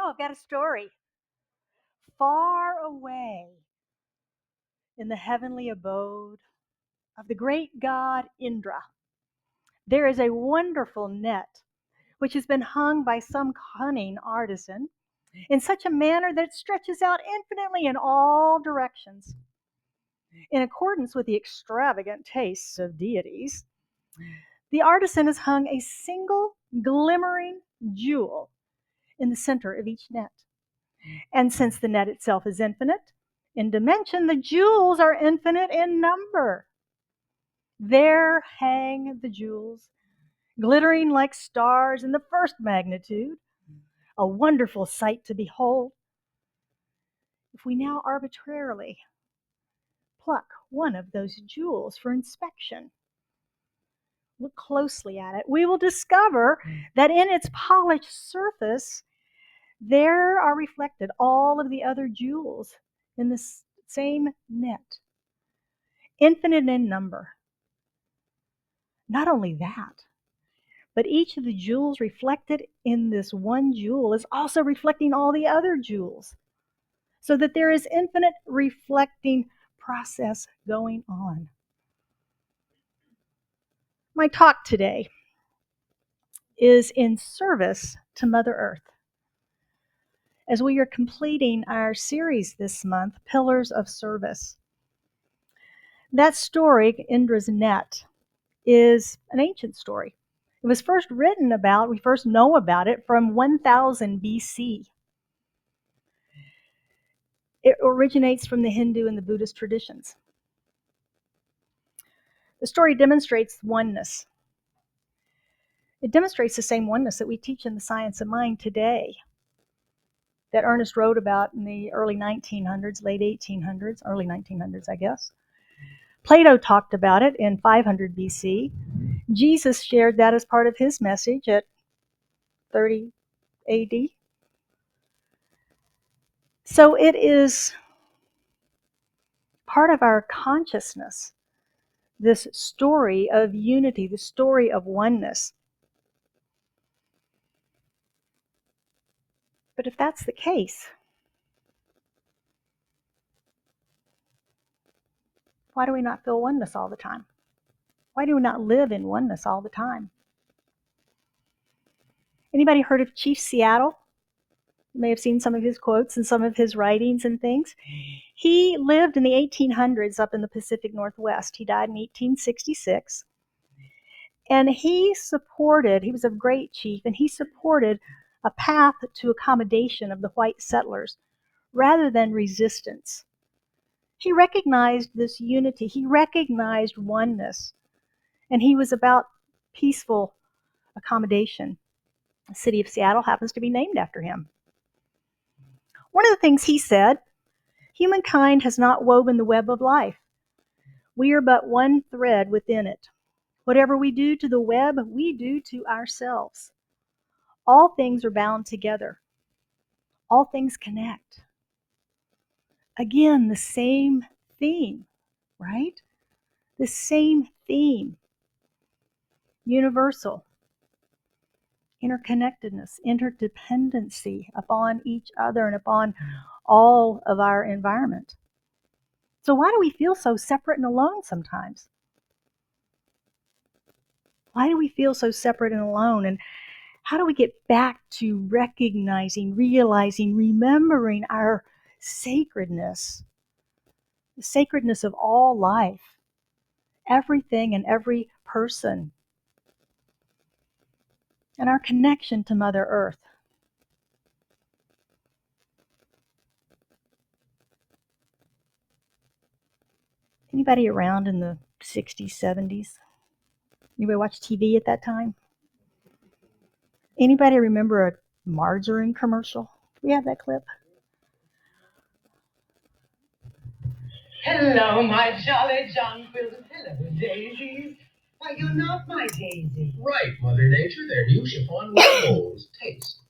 I've got a story. Far away in the heavenly abode of the great god Indra, there is a wonderful net which has been hung by some cunning artisan in such a manner that it stretches out infinitely in all directions. In accordance with the extravagant tastes of deities, the artisan has hung a single glimmering jewel in the center of each net. And since the net itself is infinite in dimension, the jewels are infinite in number. There hang the jewels, glittering like stars in the first magnitude, a wonderful sight to behold. If we now arbitrarily pluck one of those jewels for inspection, look closely at it, we will discover that in its polished surface, there are reflected all of the other jewels in the same net, infinite in number. Not only that, but each of the jewels reflected in this one jewel is also reflecting all the other jewels, so that there is infinite reflecting process going on. My talk today is in service to Mother Earth, as we are completing our series this month, Pillars of Service. That story, Indra's Net, is an ancient story. It was first written about, we first know about it from 1000 BC. It originates from the Hindu and the Buddhist traditions. The story demonstrates oneness. It demonstrates the same oneness that we teach in the Science of Mind today, that Ernest wrote about in the early 1900s, late 1800s, early 1900s, I guess. Plato talked about it in 500 BC. Jesus shared that as part of his message at 30 AD. So it is part of our consciousness, this story of unity, the story of oneness. But if that's the case, why do we not feel oneness all the time? Why do we not live in oneness all the time? Anybody heard of Chief Seattle? You may have seen some of his quotes and some of his writings and things. He lived in the 1800s up in the Pacific Northwest. He died in 1866. And he was a great chief, and he supported a path to accommodation of the white settlers rather than resistance. He recognized this unity. He recognized oneness. And he was about peaceful accommodation. The city of Seattle happens to be named after him. One of the things he said, humankind has not woven the web of life. We are but one thread within it. Whatever we do to the web, we do to ourselves. All things are bound together. All things connect. Again, the same theme, right? The same theme. Universal. Interconnectedness, interdependency upon each other and upon all of our environment. So why do we feel so separate and alone sometimes? Why do we feel so separate and alone? And how do we get back to recognizing, realizing, remembering our sacredness, the sacredness of all life, everything and every person, and our connection to Mother Earth? Anybody around in the 60s, 70s? Anybody watch TV at that time? Anybody remember a margarine commercial? Do we have that clip? Hello, my jolly Jonquils. Hello, daisies. Why, you're not my daisy. Right, Mother Nature. They're new chiffon with rolls. Taste.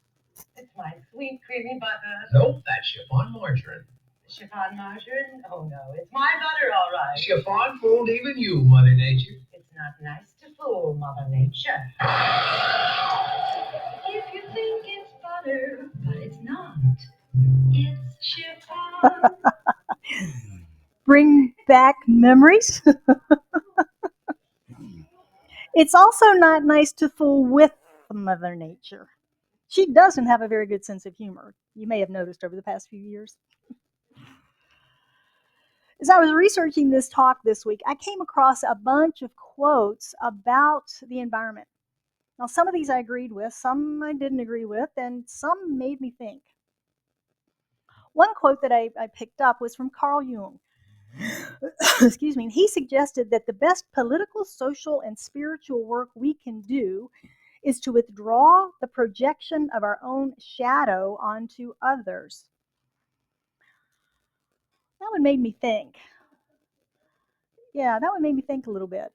It's my sweet creamy butter. Nope, that's chiffon margarine. Chiffon margarine? Oh, no, it's my butter, all right. Chiffon fooled even you, Mother Nature. It's not nice to fool Mother Nature. If you think it's butter, but it's not. Bring back memories. It's also not nice to fool with Mother Nature. She doesn't have a very good sense of humor. You may have noticed over the past few years. As I was researching this talk this week, I came across a bunch of quotes about the environment. Now, some of these I agreed with, some I didn't agree with, and some made me think. One quote that I picked up was from Carl Jung. Excuse me. He suggested that the best political, social, and spiritual work we can do is to withdraw the projection of our own shadow onto others. That one made me think. Yeah, that one made me think a little bit.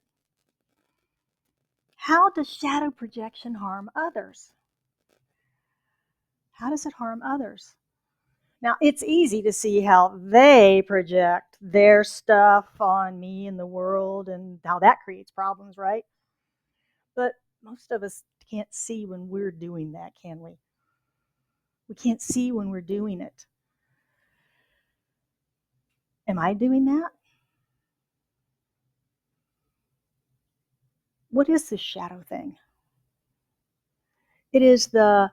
How does shadow projection harm others? How does it harm others? Now, it's easy to see how they project their stuff on me and the world and how that creates problems, right? But most of us can't see when we're doing that, can we? We can't see when we're doing it. Am I doing that? What is this shadow thing? It is the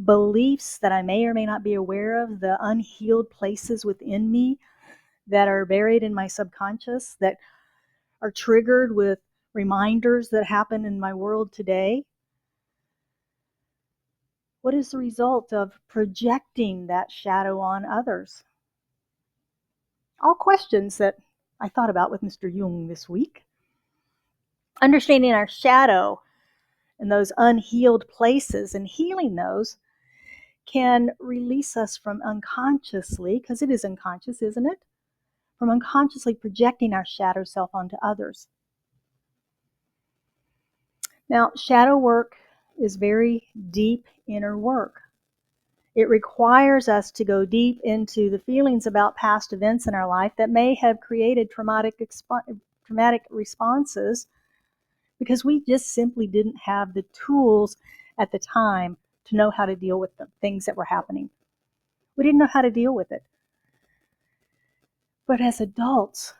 beliefs that I may or may not be aware of, the unhealed places within me that are buried in my subconscious, that are triggered with reminders that happen in my world today. What is the result of projecting that shadow on others? All questions that I thought about with Mr. Jung this week. Understanding our shadow and those unhealed places and healing those can release us from unconsciously, because it is unconscious, isn't it? From unconsciously projecting our shadow self onto others. Now, shadow work is very deep inner work. It requires us to go deep into the feelings about past events in our life that may have created traumatic responses because we just simply didn't have the tools at the time to know how to deal with the things that were happening. We didn't know how to deal with it. But as adults,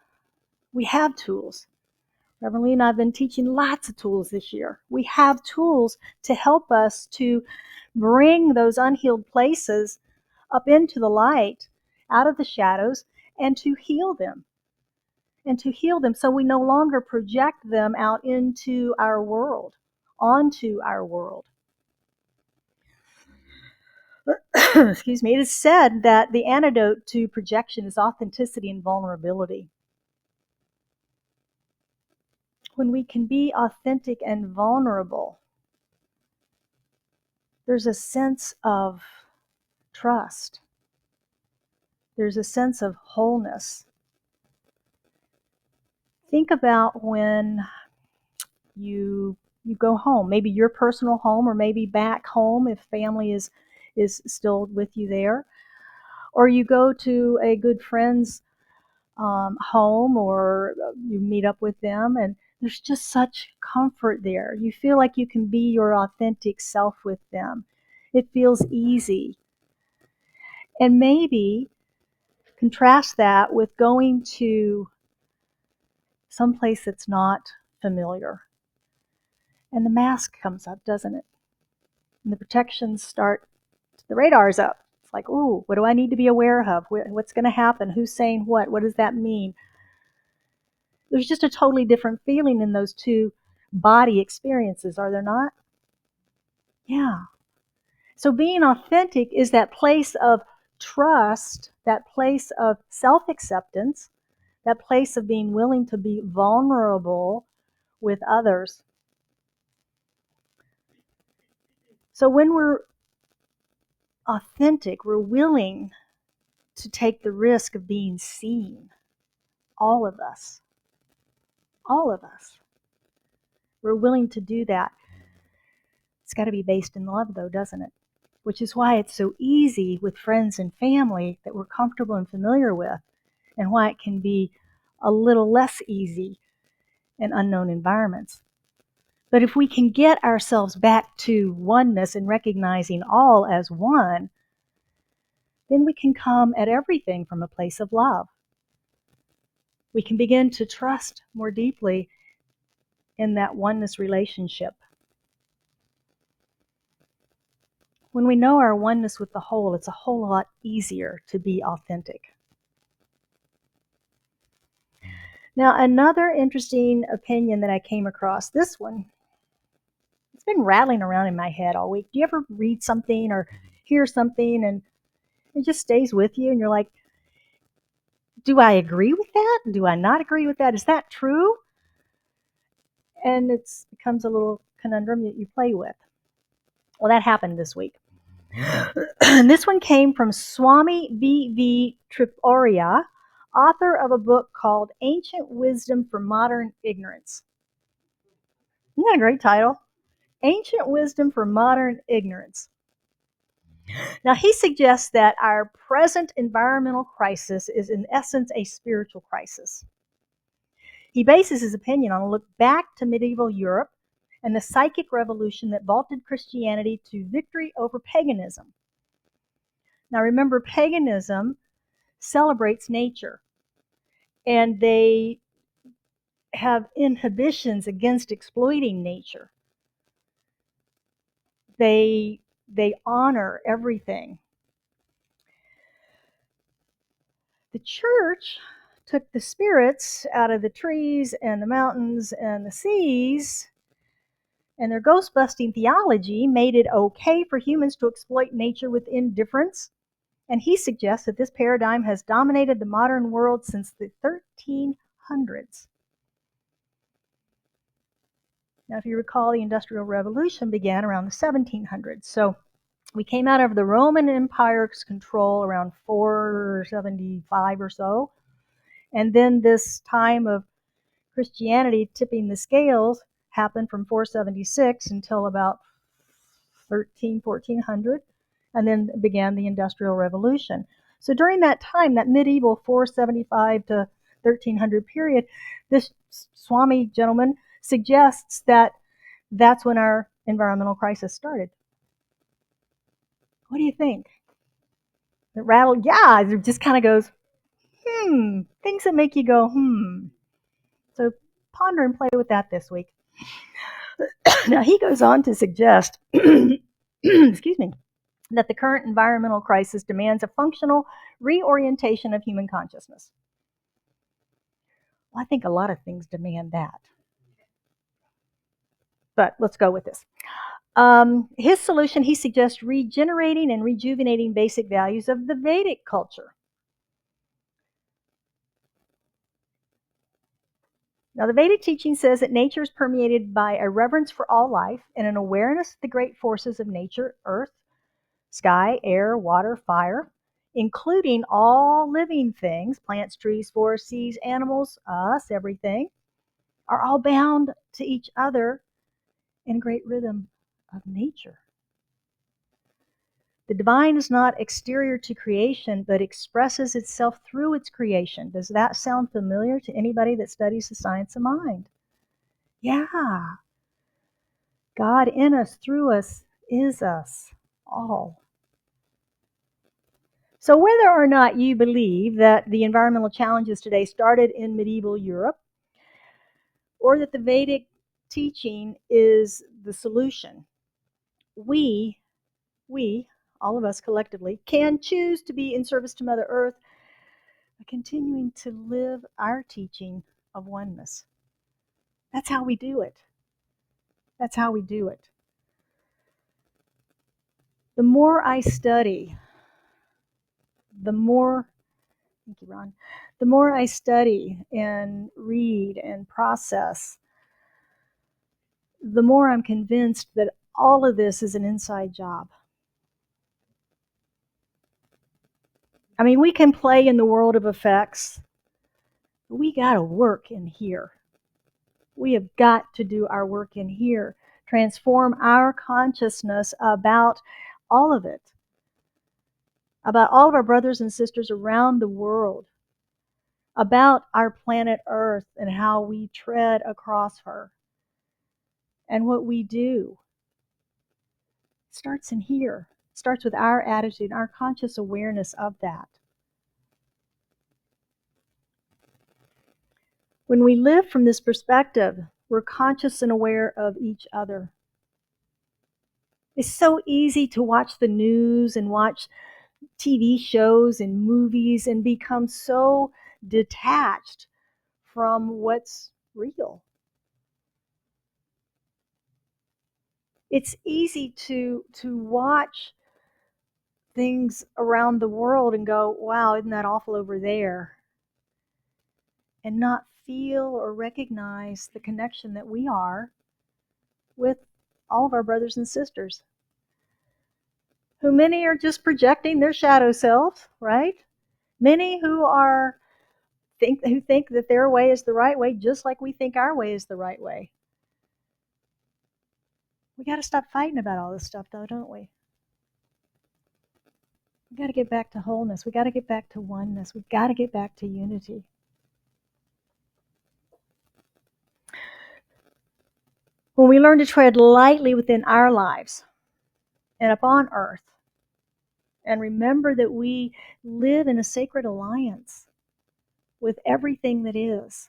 we have tools. Reverend Lee and I have been teaching lots of tools this year. We have tools to help us to bring those unhealed places up into the light, out of the shadows, and to heal them. And to heal them so we no longer project them out into our world, onto our world. Excuse me. It is said that the antidote to projection is authenticity and vulnerability. When we can be authentic and vulnerable, there's a sense of trust. There's a sense of wholeness. Think about when you go home, maybe your personal home, or maybe back home if family is still with you there, or you go to a good friend's home, or you meet up with them, and there's just such comfort there. You feel like you can be your authentic self with them. It feels easy. And maybe contrast that with going to someplace that's not familiar. And the mask comes up, doesn't it? And the protections start, the radar's up. It's like, ooh, what do I need to be aware of? What's going to happen? Who's saying what? What does that mean? There's just a totally different feeling in those two body experiences, are there not? Yeah. So being authentic is that place of trust, that place of self-acceptance, that place of being willing to be vulnerable with others. So when we're authentic, we're willing to take the risk of being seen. All of us. All of us. We're willing to do that. It's got to be based in love, though, doesn't it? Which is why it's so easy with friends and family that we're comfortable and familiar with, and why it can be a little less easy in unknown environments. But if we can get ourselves back to oneness and recognizing all as one, then we can come at everything from a place of love. We can begin to trust more deeply in that oneness relationship. When we know our oneness with the whole, it's a whole lot easier to be authentic. Now, another interesting opinion that I came across, this one, it's been rattling around in my head all week. Do you ever read something or hear something and it just stays with you and you're like, do I agree with that? Do I not agree with that? Is that true? And it becomes a little conundrum that you play with. Well, that happened this week. And this one came from Swami V.V. Tripuria, author of a book called Ancient Wisdom for Modern Ignorance. Isn't that a great title? Ancient Wisdom for Modern Ignorance. Now, he suggests that our present environmental crisis is, in essence, a spiritual crisis. He bases his opinion on a look back to medieval Europe and the psychic revolution that vaulted Christianity to victory over paganism. Now, remember, paganism celebrates nature, and they have inhibitions against exploiting nature. They honor everything. The church took the spirits out of the trees and the mountains and the seas, and their ghost busting theology made it okay for humans to exploit nature with indifference. And he suggests that this paradigm has dominated the modern world since the 1300s. Now, if you recall, the Industrial Revolution began around the 1700s. So we came out of the Roman Empire's control around 475 or so. And then this time of Christianity tipping the scales happened from 476 until about 1400, and then began the Industrial Revolution. So during that time, that medieval 475 to 1300 period, this Swami gentleman suggests that that's when our environmental crisis started. What do you think? It rattled, yeah, it just kind of goes, things that make you go, So ponder and play with that this week. Now, he goes on to suggest, excuse me, that the current environmental crisis demands a functional reorientation of human consciousness. Well, I think a lot of things demand that. But let's go with this. His solution, he suggests regenerating and rejuvenating basic values of the Vedic culture. Now, the Vedic teaching says that nature is permeated by a reverence for all life and an awareness of the great forces of nature, earth, sky, air, water, fire, including all living things, plants, trees, forests, seas, animals, us, everything, are all bound to each other in great rhythm of nature. The divine is not exterior to creation, but expresses itself through its creation. Does that sound familiar to anybody that studies the science of mind? Yeah. God in us, through us, is us all. So whether or not you believe that the environmental challenges today started in medieval Europe, or that the Vedic teaching is the solution, we, all of us collectively, can choose to be in service to Mother Earth by continuing to live our teaching of oneness. That's how we do it. That's how we do it. The more I study, the more, thank you, Ron, the more I study and read and process, the more I'm convinced that all of this is an inside job. I mean, we can play in the world of effects, but we got to work in here. We have got to do our work in here, transform our consciousness about all of it, about all of our brothers and sisters around the world, about our planet Earth and how we tread across her, and what we do. It starts in here. It starts with our attitude, our conscious awareness of that. When we live from this perspective, we're conscious and aware of each other. It's so easy to watch the news and watch TV shows and movies and become so detached from what's real. It's easy to watch things around the world and go, wow, isn't that awful over there? And not feel or recognize the connection that we are with all of our brothers and sisters, who many are just projecting their shadow selves, right? Many who think that their way is the right way, just like we think our way is the right way. We got to stop fighting about all this stuff, though, don't we? We got to get back to wholeness. We got to get back to oneness. We got to get back to unity. When we learn to tread lightly within our lives and upon earth, and remember that we live in a sacred alliance with everything that is.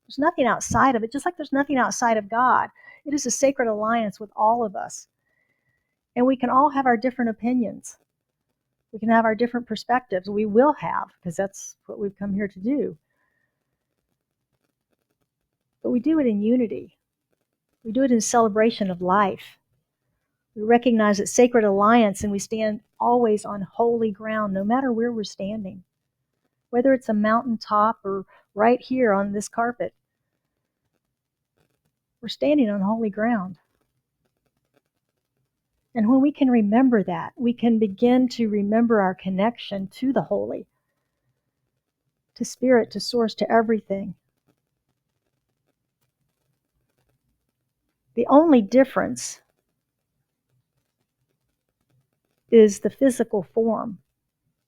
There's nothing outside of it, just like there's nothing outside of God. It is a sacred alliance with all of us. And we can all have our different opinions. We can have our different perspectives. We will have, because that's what we've come here to do. But we do it in unity. We do it in celebration of life. We recognize it's sacred alliance, and we stand always on holy ground, no matter where we're standing. Whether it's a mountaintop or right here on this carpet, we're standing on holy ground. And when we can remember that, we can begin to remember our connection to the holy, to spirit, to source, to everything. The only difference is the physical form.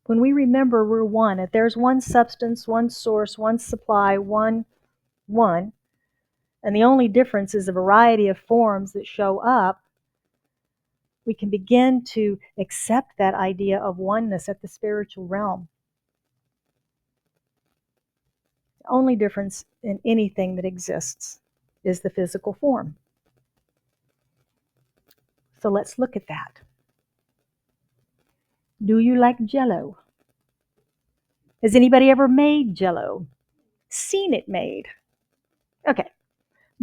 When we remember we're one, if there's one substance, one source, one supply, one, and the only difference is a variety of forms that show up, we can begin to accept that idea of oneness at the spiritual realm. The only difference in anything that exists is the physical form. So let's look at that. Do you like Jell-O? Has anybody ever made Jell-O? Seen it made? Okay.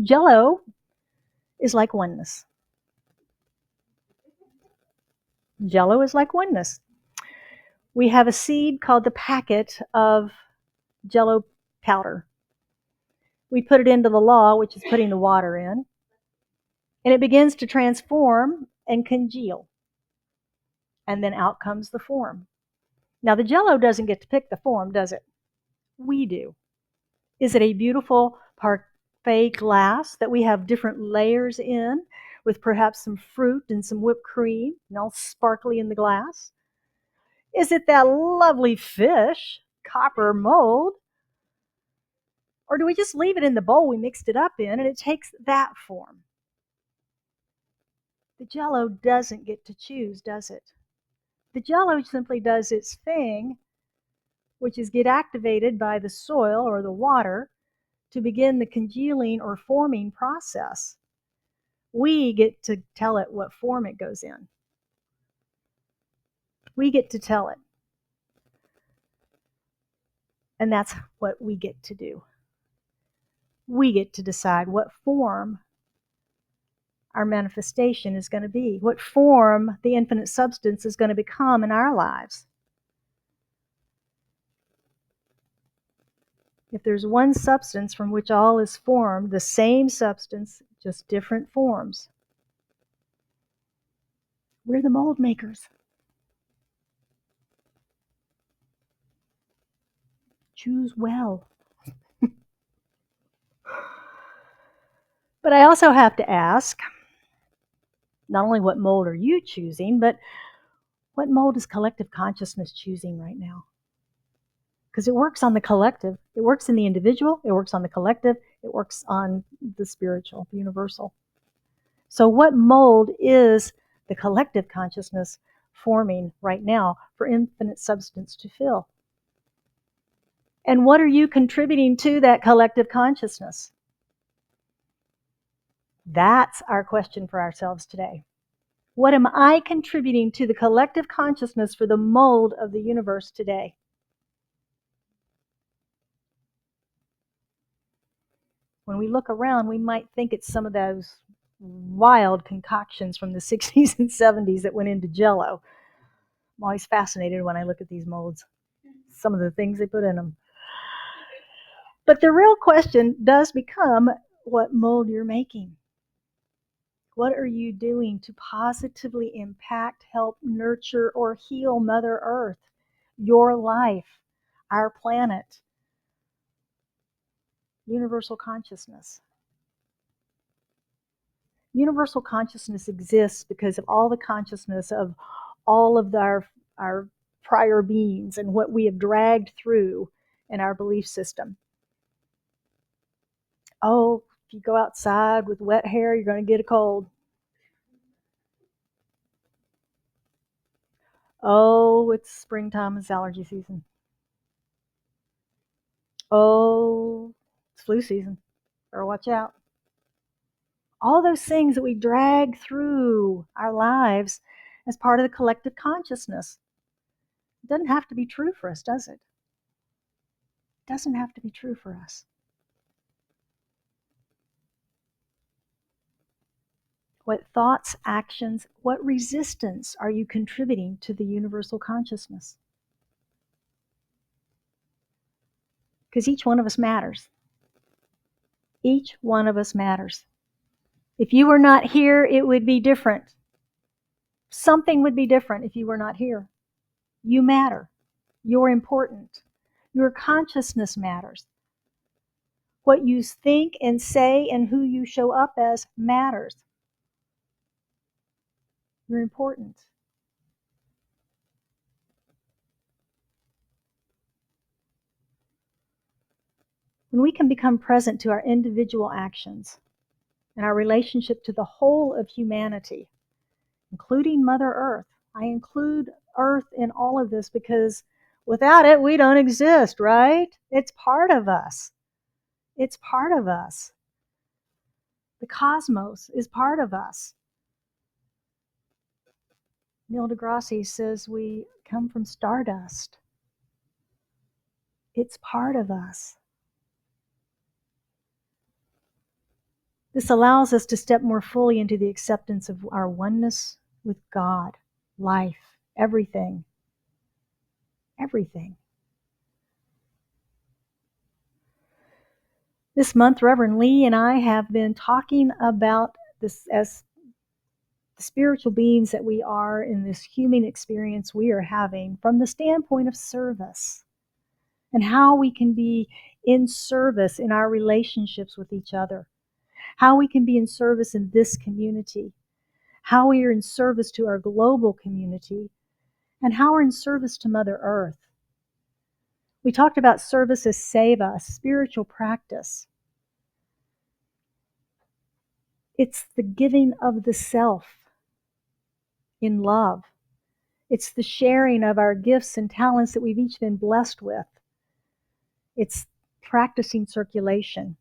Jell-O is like oneness. Jell-O is like oneness. We have a seed called the packet of Jell-O powder. We put it into the law, which is putting the water in, and it begins to transform and congeal. And then out comes the form. Now, the Jell-O doesn't get to pick the form, does it? We do. Is it a beautiful parfait glass that we have different layers in, with perhaps some fruit and some whipped cream, and all sparkly in the glass? Is it that lovely fish, copper mold? Or do we just leave it in the bowl we mixed it up in and it takes that form? The Jell-O doesn't get to choose, does it? The Jell-O simply does its thing, which is get activated by the soil or the water to begin the congealing or forming process. We get to tell it what form it goes in. We get to tell it. And that's what we get to do. We get to decide what form our manifestation is going to be, what form the infinite substance is going to become in our lives. If there's one substance from which all is formed, the same substance, just different forms. We're the mold makers. Choose well. But I also have to ask, not only what mold are you choosing, but what mold is collective consciousness choosing right now? Because it works on the collective. It works in the individual. It works on the collective. It works on the spiritual, the universal. So what mold is the collective consciousness forming right now for infinite substance to fill. And what are you contributing to that collective consciousness? That's our question for ourselves today. What am I contributing to the collective consciousness for the mold of the universe today? When we look around, we might think it's some of those wild concoctions from the 60s and 70s that went into Jell-O. I'm always fascinated when I look at these molds, some of the things they put in them. But the real question does become what mold you're making. What are you doing to positively impact, help, nurture, or heal Mother Earth, your life, our planet, universal consciousness? Universal consciousness exists because of all the consciousness of all of our prior beings and what we have dragged through in our belief system. Oh, if you go outside with wet hair, you're going to get a cold. Oh, it's springtime, it's allergy season. Oh, it's flu season. Better watch out. All those things that we drag through our lives as part of the collective consciousness. It doesn't have to be true for us, does it? It doesn't have to be true for us. What thoughts, actions, what resistance are you contributing to the universal consciousness? Because each one of us matters. Each one of us matters. If you were not here, it would be different. Something would be different if you were not here. You matter. You're important. Your consciousness matters. What you think and say and who you show up as matters. You're important. When we can become present to our individual actions and our relationship to the whole of humanity, including Mother Earth. I include Earth in all of this because without it, we don't exist, right? It's part of us. It's part of us. The cosmos is part of us. Neil deGrasse says we come from stardust. It's part of us. This allows us to step more fully into the acceptance of our oneness with God, life, everything. Everything. This month, Reverend Lee and I have been talking about this as the spiritual beings that we are in this human experience we are having from the standpoint of service and how we can be in service in our relationships with each other, how we can be in service in this community, how we are in service to our global community, and how we're in service to Mother Earth. We talked about service as seva, a spiritual practice. It's the giving of the self in love. It's the sharing of our gifts and talents that we've each been blessed with. It's practicing circulation.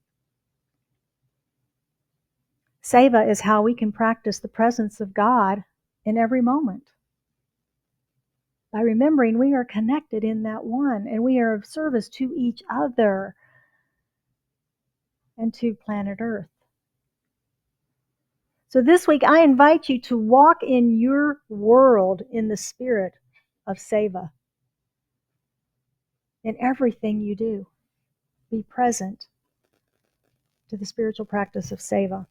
Seva is how we can practice the presence of God in every moment. By remembering we are connected in that one and we are of service to each other and to planet Earth. So this week I invite you to walk in your world in the spirit of Seva. In everything you do, be present to the spiritual practice of Seva.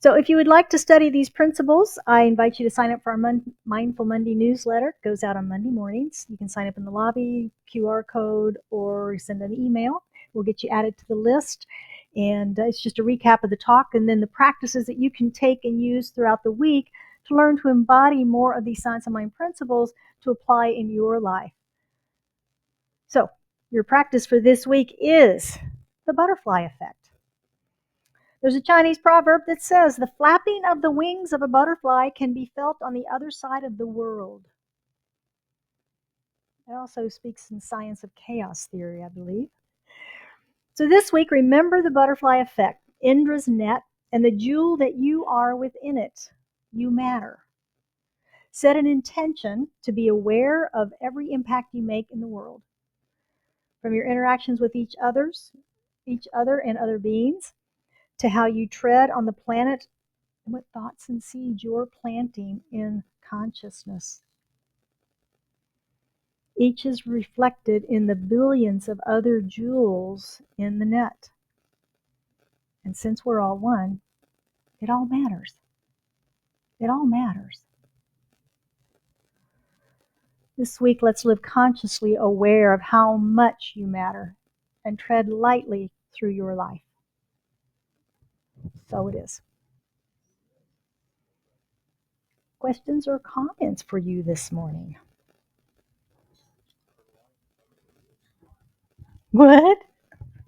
So if you would like to study these principles, I invite you to sign up for our Mindful Monday newsletter. It goes out on Monday mornings. You can sign up in the lobby, QR code, or send an email. We'll get you added to the list. And it's just a recap of the talk and then the practices that you can take and use throughout the week to learn to embody more of these Science of Mind principles to apply in your life. So your practice for this week is the butterfly effect. There's a Chinese proverb that says, the flapping of the wings of a butterfly can be felt on the other side of the world. It also speaks in science of chaos theory, I believe. So this week, remember the butterfly effect, Indra's net, and the jewel that you are within it. You matter. Set an intention to be aware of every impact you make in the world, from your interactions with each other and other beings, to how you tread on the planet and what thoughts and seeds you're planting in consciousness. Each is reflected in the billions of other jewels in the net. And since we're all one, it all matters. It all matters. This week, let's live consciously aware of how much you matter and tread lightly through your life. So it is. Questions or comments for you this morning? What?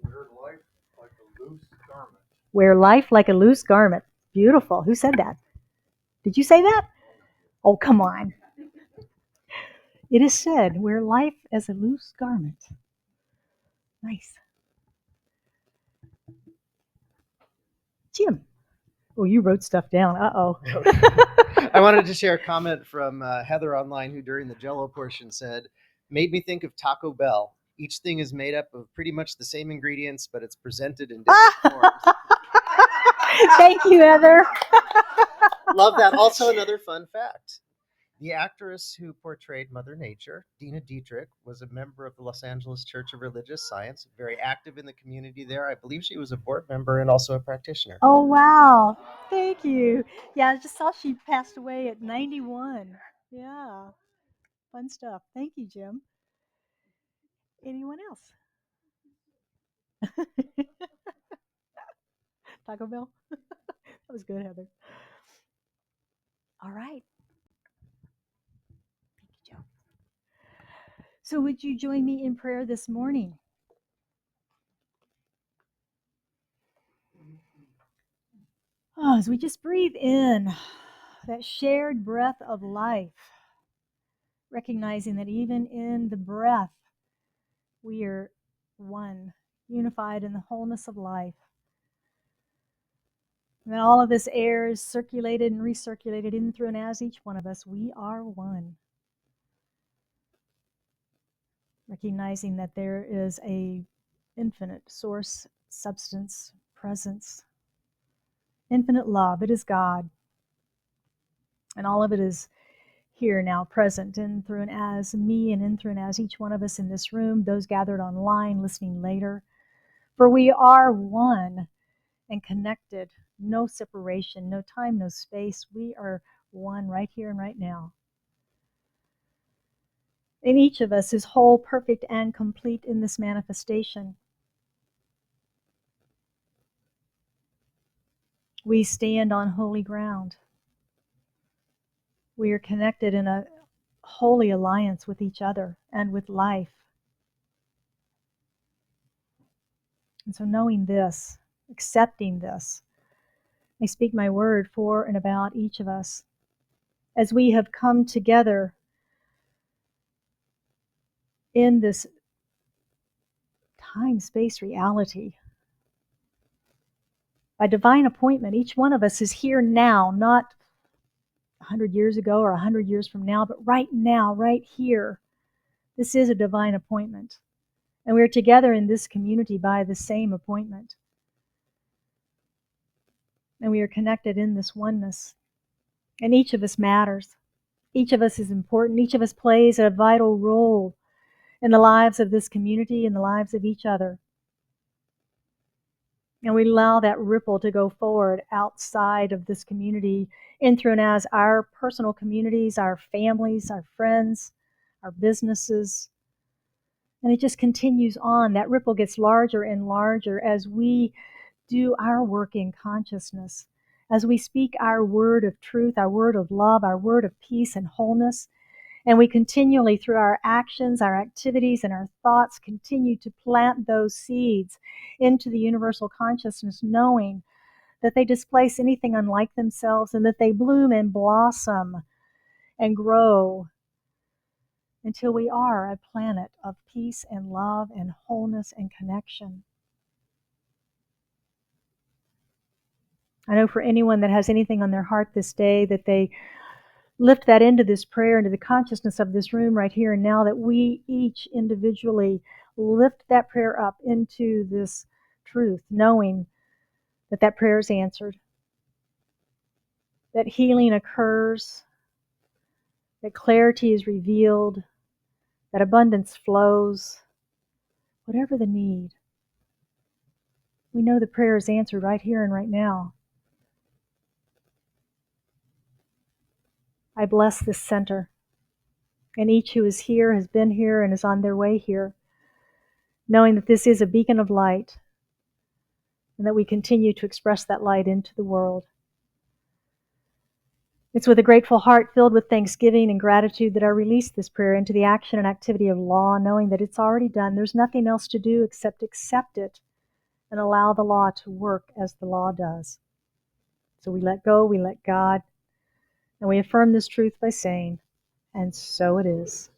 Wear life like a loose garment. Wear life like a loose garment. Beautiful. Who said that? Did you say that? Oh, come on. It is said, wear life as a loose garment. Nice. Jim. Oh, you wrote stuff down. Uh-oh. I wanted to share a comment from Heather online, who during the Jell-O portion said, made me think of Taco Bell. Each thing is made up of pretty much the same ingredients, but it's presented in different forms. Thank you, Heather. Love that. Also, another fun fact. The actress who portrayed Mother Nature, Dina Dietrich, was a member of the Los Angeles Church of Religious Science, very active in the community there. I believe she was a board member and also a practitioner. Oh, wow. Thank you. Yeah, I just saw she passed away at 91. Yeah. Fun stuff. Thank you, Jim. Anyone else? Taco Bell? That was good, Heather. All right. Thank you, Joe. So would you join me in prayer this morning? Oh, as we just breathe in that shared breath of life, recognizing that even in the breath, we are one, unified in the wholeness of life. And then all of this air is circulated and recirculated in, through, and as each one of us, we are one. Recognizing that there is a infinite source, substance, presence, infinite love. It is God. And all of it is here now, present in, through, and as me, and in, through, and as each one of us in this room, those gathered online, listening later. For we are one and connected. No separation, no time, no space. We are one right here and right now. And each of us is whole, perfect, and complete in this manifestation. We stand on holy ground. We are connected in a holy alliance with each other and with life. And so knowing this, accepting this, I speak my word for and about each of us as we have come together in this time-space reality. By divine appointment, each one of us is here now, not 100 years ago or 100 years from now, but right now, right here. This is a divine appointment. And we're together in this community by the same appointment. And we are connected in this oneness. And each of us matters. Each of us is important. Each of us plays a vital role in the lives of this community and the lives of each other. And we allow that ripple to go forward outside of this community, in, through, and as our personal communities, our families, our friends, our businesses. And it just continues on. That ripple gets larger and larger as we do our work in consciousness, as we speak our word of truth, our word of love, our word of peace and wholeness. And we continually, through our actions, our activities, and our thoughts, continue to plant those seeds into the universal consciousness, knowing that they displace anything unlike themselves, and that they bloom and blossom and grow until we are a planet of peace and love and wholeness and connection. I know for anyone that has anything on their heart this day, that they lift that into this prayer, into the consciousness of this room right here and now, that we each individually lift that prayer up into this truth, knowing that that prayer is answered, that healing occurs, that clarity is revealed, that abundance flows, whatever the need. We know the prayer is answered right here and right now. I bless this center, and each who is here, has been here, and is on their way here, knowing that this is a beacon of light, and that we continue to express that light into the world. It's with a grateful heart filled with thanksgiving and gratitude that I release this prayer into the action and activity of law, knowing that it's already done. There's nothing else to do except accept it and allow the law to work as the law does. So we let go, we let God, and we affirm this truth by saying, and so it is.